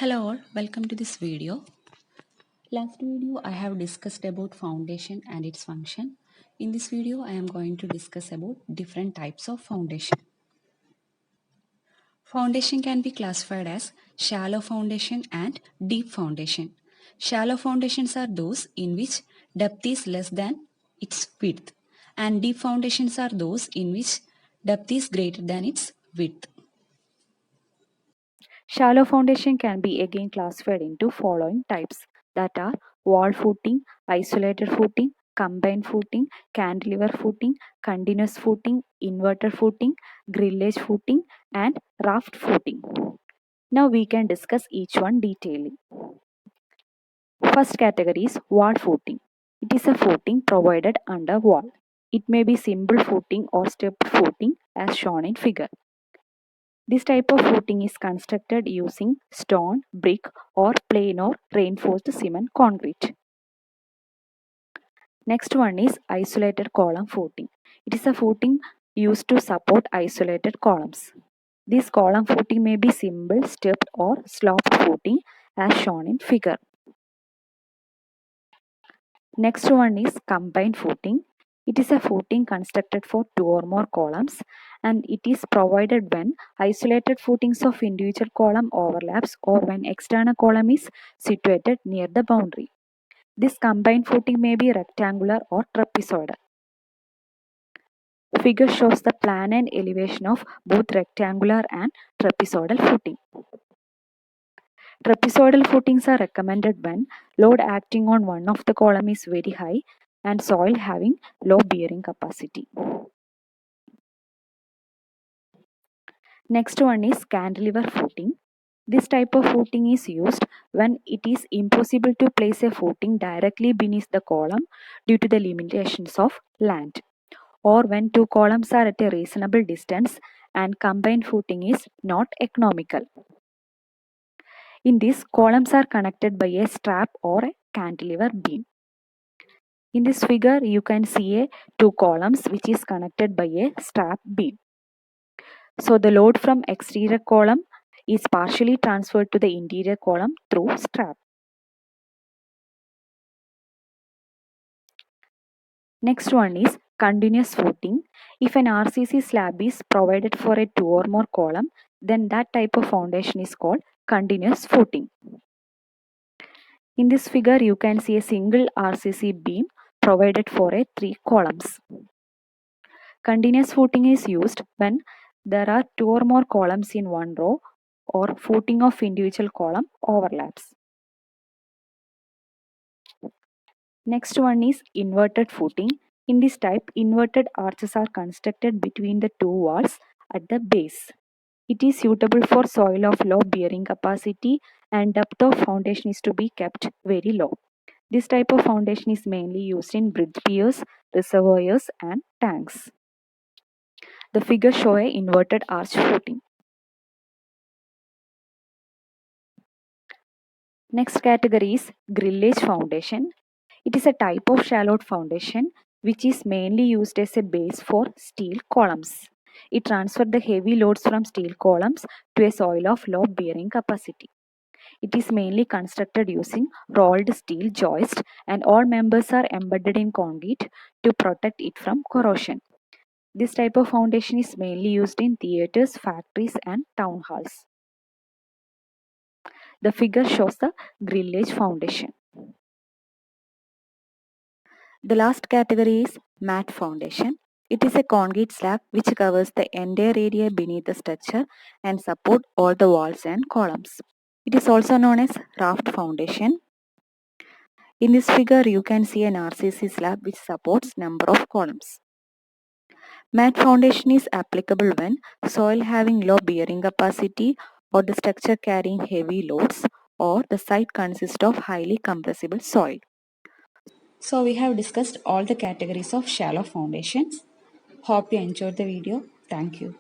Hello all, welcome to this video. Last video I have discussed about foundation and its function. In this video I am going to discuss about different types of foundation. Foundation can be classified as shallow foundation and deep foundation. Shallow foundations are those in which depth is less than its width, and deep foundations are those in which depth is greater than its width. Shallow foundation can be again classified into following types, that are wall footing, isolated footing, combined footing, cantilever footing, continuous footing, inverted footing, grillage footing, and raft footing. Now we can discuss each one detailedly. First category is wall footing. It is a footing provided under wall. It may be simple footing or stepped footing as shown in figure. This type of footing is constructed using stone, brick, or plain or reinforced cement concrete. Next one is isolated column footing. It is a footing used to support isolated columns. This column footing may be simple, stepped, or sloped footing as shown in figure. Next one is combined footing. It is a footing constructed for two or more columns, and it is provided when isolated footings of individual column overlaps or when external column is situated near the boundary. This combined footing may be rectangular or trapezoidal. Figure shows the plan and elevation of both rectangular and trapezoidal footing. Trapezoidal footings are recommended when load acting on one of the column is very high and soil having low bearing capacity. Next one is cantilever footing. This type of footing is used when it is impossible to place a footing directly beneath the column due to the limitations of land, or when two columns are at a reasonable distance and combined footing is not economical. In this, columns are connected by a strap or a cantilever beam. In this figure, you can see two columns which is connected by a strap beam. So the load from exterior column is partially transferred to the interior column through strap. Next one is continuous footing. If an RCC slab is provided for a two or more column, then that type of foundation is called continuous footing. In this figure, you can see a single RCC beam provided for a three columns. Continuous footing is used when there are two or more columns in one row or footing of individual column overlaps. Next one is inverted footing. In this type, inverted arches are constructed between the two walls at the base. It is suitable for soil of low bearing capacity and depth of foundation is to be kept very low. This type of foundation is mainly used in bridge piers, reservoirs, and tanks. The figure shows an inverted arch footing. Next category is grillage foundation. It is a type of shallow foundation which is mainly used as a base for steel columns. It transfers the heavy loads from steel columns to a soil of low bearing capacity. It is mainly constructed using rolled steel joist and all members are embedded in concrete to protect it from corrosion. This type of foundation is mainly used in theaters, factories, and town halls. The figure shows the grillage foundation. The last category is mat foundation. It is a concrete slab which covers the entire area beneath the structure and support all the walls and columns. It is also known as raft foundation. In this figure, you can see an RCC slab which supports number of columns. Mat foundation is applicable when soil having low bearing capacity or the structure carrying heavy loads or the site consists of highly compressible soil. So we have discussed all the categories of shallow foundations. Hope you enjoyed the video. Thank you.